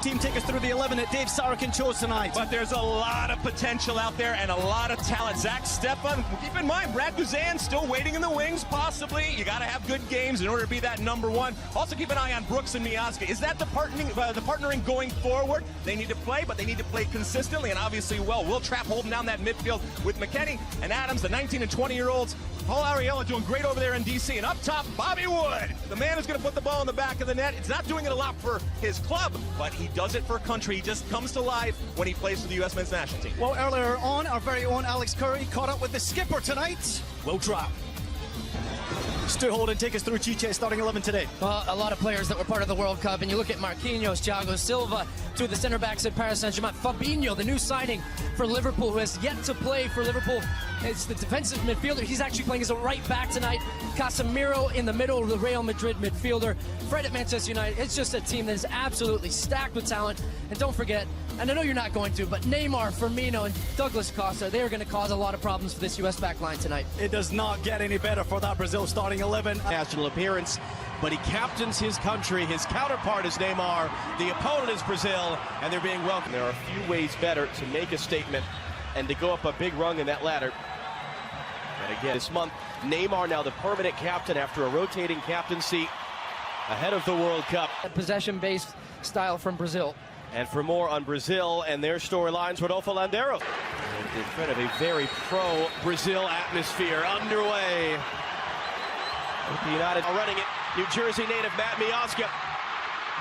Team take us through the 11 that Dave Sarakin chose tonight. But there's a lot of potential out there and a lot of talent. Zach Stepan, keep in mind, Brad Guzan still waiting in the wings, possibly. You got to have good games in order to be that number one. Also keep an eye on Brooks and Miazga. Is that the partnering going forward? They need to play, but they need to play consistently and obviously well. Will Trapp holding down that midfield with McKennie and Adams, the 19 and 20-year-olds. Paul Arriola doing great over there in D.C. And up top, Bobby Wood, the man who's going to put the ball in the back of the net. It's not doing it a lot for his club, but he does it for country. He just comes to life when he plays for the U.S. men's national team. Well, earlier on, our very own Alex Curry caught up with the skipper tonight, Will Trapp. Stu Holden, take us through Chiche starting 11 today. Well, a lot of players that were part of the World Cup, and you look at Marquinhos, Thiago Silva, two of the center backs at Paris Saint-Germain, Fabinho, the new signing for Liverpool, who has yet to play for Liverpool. It's the defensive midfielder. He's actually playing as a right back tonight. Casemiro in the middle of the Real Madrid midfielder. Fred at Manchester United. It's just a team that is absolutely stacked with talent. And don't forget, and I know you're not going to, but Neymar, Firmino, and Douglas Costa, they are going to cause a lot of problems for this U.S. back line tonight. It does not get any better for that Brazil starting 11. National appearance, but he captains his country. His counterpart is Neymar. The opponent is Brazil, and they're being welcomed. There are a few ways better to make a statement and to go up a big rung in that ladder. And again, this month, Neymar now the permanent captain after a rotating captaincy ahead of the World Cup. Possession-based style from Brazil. And for more on Brazil and their storylines, Rodolfo Landeros. In front of a very pro-Brazil atmosphere underway. With the United running it, New Jersey native Matt Miazga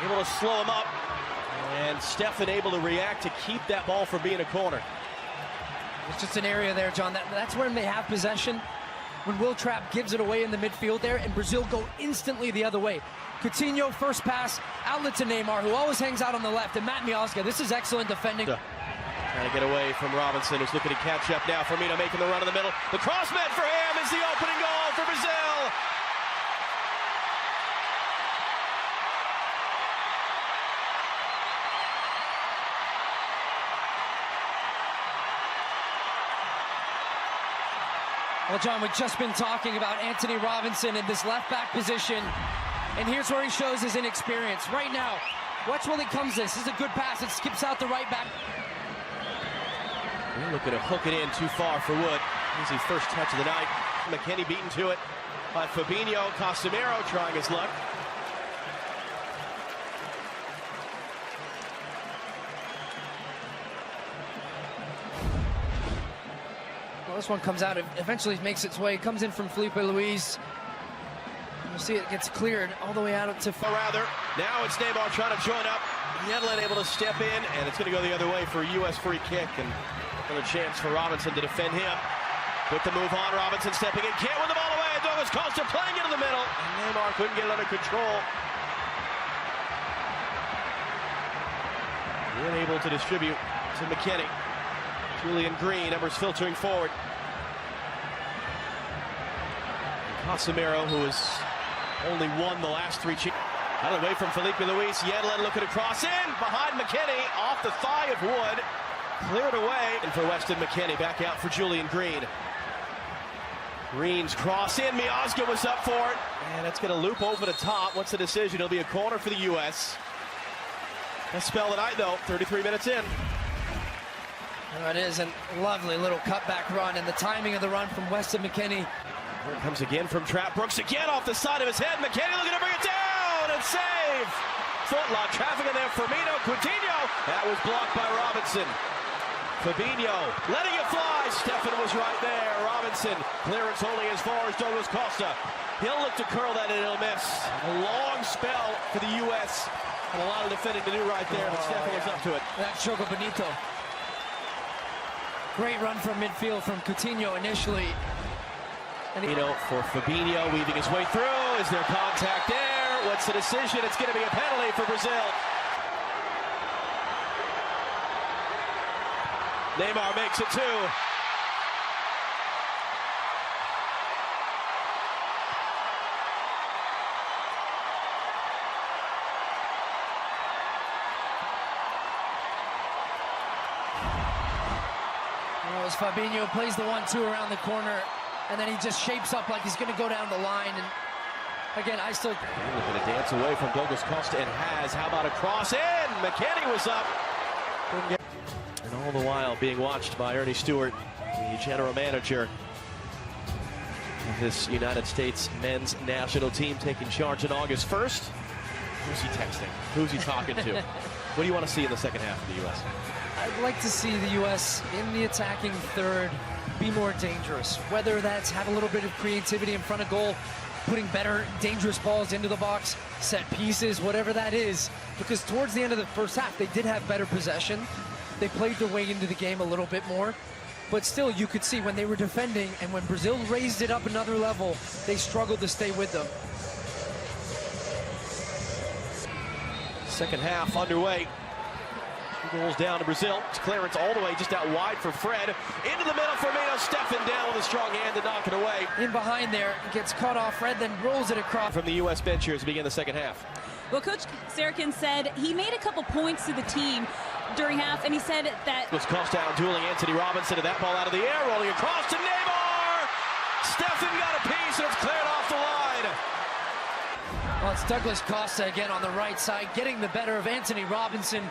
able to slow him up. And Stefan able to react to keep that ball from being a corner. It's just an area there, John. That's when they have possession. When Will Trapp gives it away in the midfield there, and Brazil go instantly the other way. Coutinho, first pass, outlet to Neymar, who always hangs out on the left, and Matt Miazga. This is excellent defending. Trying to get away from Robinson, who's looking to catch up now. Firmino making the run in the middle. The cross meant for him is the opening goal for Brazil. Well, John, we've just been talking about Anthony Robinson in this left-back position, and here's where he shows his inexperience. Right now, watch when he comes this. This is a good pass. It skips out the right back. They're looking to hook it in too far for Wood. Easy first touch of the night. McKennie beaten to it by Fabinho. Casemiro trying his luck. Well, this one comes out, it eventually makes its way, comes in from Felipe Luis. You see it gets cleared all the way out to... Or rather, now it's Neymar trying to join up. Yedlin able to step in, and it's going to go the other way for a U.S. free kick, and another chance for Robinson to defend him. With the move on, Robinson stepping in, can't win the ball away, Douglas Costa playing it in the middle, and Neymar couldn't get it under control. Unable to distribute to McKennie. Julian Green, numbers filtering forward. And Casemiro, who has only won the last three. Out of the way from Felipe Luis. Yedlin looking to cross in behind McKennie, off the thigh of Wood. Cleared away. And for Weston McKennie, back out for Julian Green. Green's cross in. Miazga was up for it. And it's going to loop over the top. What's the decision? It'll be a corner for the U.S. Best spell tonight, though. 33 minutes in. There it is, and lovely little cutback run, and the timing of the run from Weston McKennie. Here it comes again from Trapp. Brooks again off the side of his head. McKennie looking to bring it down and save. Footlock traffic in there. Firmino, Coutinho. That was blocked by Robinson. Fabinho letting it fly. Stefan was right there. Robinson clearance only as far as Douglas Costa. He'll look to curl that and it'll miss. A long spell for the U.S. and a lot of defending to do right there, but Stefan was up to it. That's Choco Bonito. Great run from midfield from Coutinho initially. And for Fabinho weaving his way through. Is there contact there? What's the decision? It's going to be a penalty for Brazil. Neymar makes it two. As Fabinho plays the 1-2 around the corner, and then he just shapes up like he's going to go down the line. And again, I still... Looking to dance away from Douglas Costa, and has. How about a cross in? McKennie was up. And all the while being watched by Ernie Stewart, the general manager of this United States men's national team, taking charge on August 1st. Who's he texting? Who's he talking to? What do you want to see in the second half of the U.S.? I'd like to see the U.S. in the attacking third be more dangerous, whether that's have a little bit of creativity in front of goal, putting better dangerous balls into the box, set pieces, whatever that is, because towards the end of the first half they did have better possession. They played their way into the game a little bit more, but still you could see when they were defending and when Brazil raised it up another level, they struggled to stay with them. Second half underway. 2 goals down to Brazil. It's clearance all the way just out wide for Fred. Into the middle, Firmino stepping down with a strong hand to knock it away. In behind there, gets caught off. Fred then rolls it across. From the U.S. bench here as we begin the second half. Well, Coach Sarakin said he made a couple points to the team during half, and he said that was Costa out dueling Anthony Robinson, and that ball out of the air, rolling across to Neymar. Stefan got a piece, and it's cleared off the line. Well, it's Douglas Costa again on the right side, getting the better of Anthony Robinson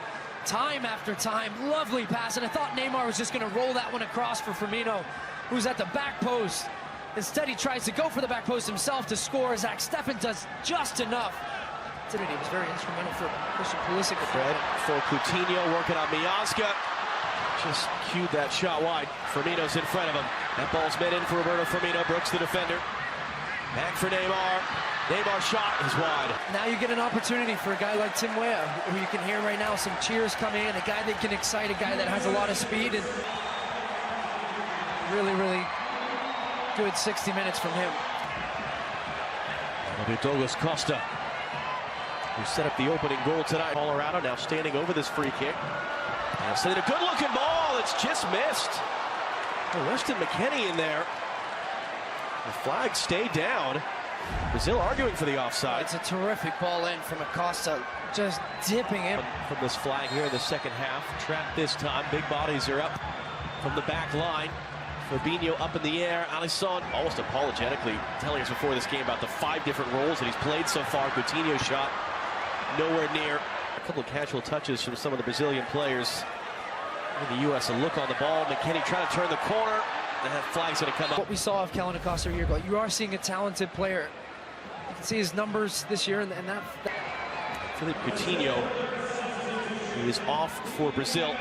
time after time. Lovely pass, and I thought Neymar was just going to roll that one across for Firmino, who's at the back post. Instead, he tries to go for the back post himself to score. Zach Steffen does just enough. He was very instrumental for Christian Pulisic. Fred for Coutinho, working on Miazga. Just cued that shot wide. Firmino's in front of him. That ball's met in for Roberto Firmino. Brooks, the defender. Back for Neymar. Neymar's shot is wide. Now you get an opportunity for a guy like Tim Weah, who you can hear right now some cheers coming in, a guy that can excite, a guy that has a lot of speed, and really, really good 60 minutes from him. That'll be Douglas Costa, who set up the opening goal tonight. Colorado now standing over this free kick. Now sending a good-looking ball. It's just missed. Weston McKennie in there. The flag stayed down. Brazil arguing for the offside. It's a terrific ball in from Acosta, just dipping in. From this flag here in the second half. Trapped this time. Big bodies are up from the back line. Fabinho up in the air. Alisson almost apologetically telling us before this game about the 5 different roles that he's played so far. Coutinho shot nowhere near. A couple of casual touches from some of the Brazilian players. In the U.S. a look on the ball. McKennie trying to turn the corner. And that flag's going to come up. What we saw of Kellen Acosta a year ago, you are seeing a talented player. You can see his numbers this year, and that. Philippe Coutinho, who is off for Brazil.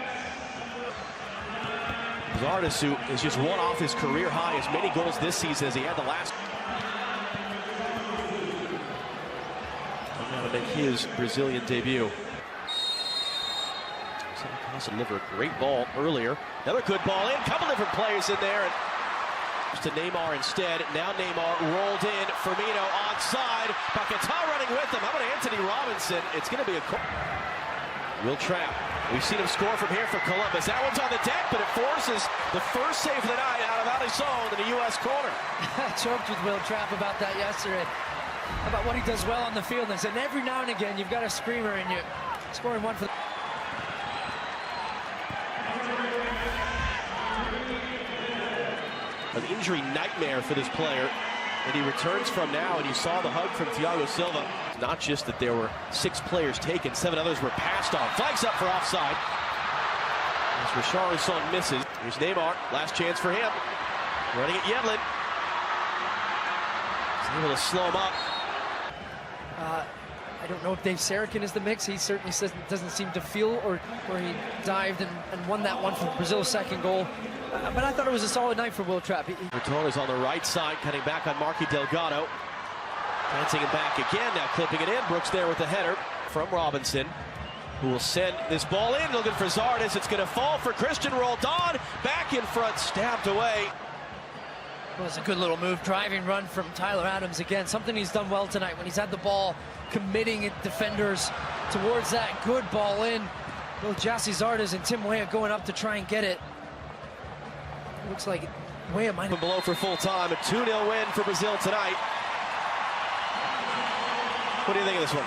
Zardesu is just one off his career high, as many goals this season as he had the last. Now to make his Brazilian debut. Acosta delivered a great ball earlier. Another good ball in. Couple different players in there. And to Neymar instead. Now Neymar rolled in. Firmino onside. Paquetá running with him. How about Anthony Robinson? It's going to be a Will Trapp. We've seen him score from here for Columbus. That one's on the deck, but it forces the first save of the night out of Alisson in the U.S. corner. I joked with Will Trapp about that yesterday, about what he does well on the field. And said every now and again you've got a screamer in you. Scoring one for the an injury nightmare for this player that he returns from now, and you saw the hug from Thiago Silva. Not just that there were 6 players taken, 7 others were passed on. Flags up for offside. As Richarlison misses. Here's Neymar, last chance for him. Running at Yedlin. He's able to slow him up. I don't know if Dave Sarakin is the mix. He certainly doesn't seem to feel or where he dived and won that one for Brazil's second goal. But I thought it was a solid night for Will Trapp. Bertone is on the right side, cutting back on Marky Delgado. Dancing it back again, now clipping it in. Brooks there with the header from Robinson, who will send this ball in. Looking for Zardes. It's going to fall for Christian Roldan. Back in front, stabbed away. Well, it's a good little move, driving run from Tyler Adams again. Something he's done well tonight when he's had the ball, committing defenders towards that good ball in. Both Jassy Zardes and Tim Weah going up to try and get it. Looks like Weah might have... Below for full time, a 2-0 win for Brazil tonight. What do you think of this one?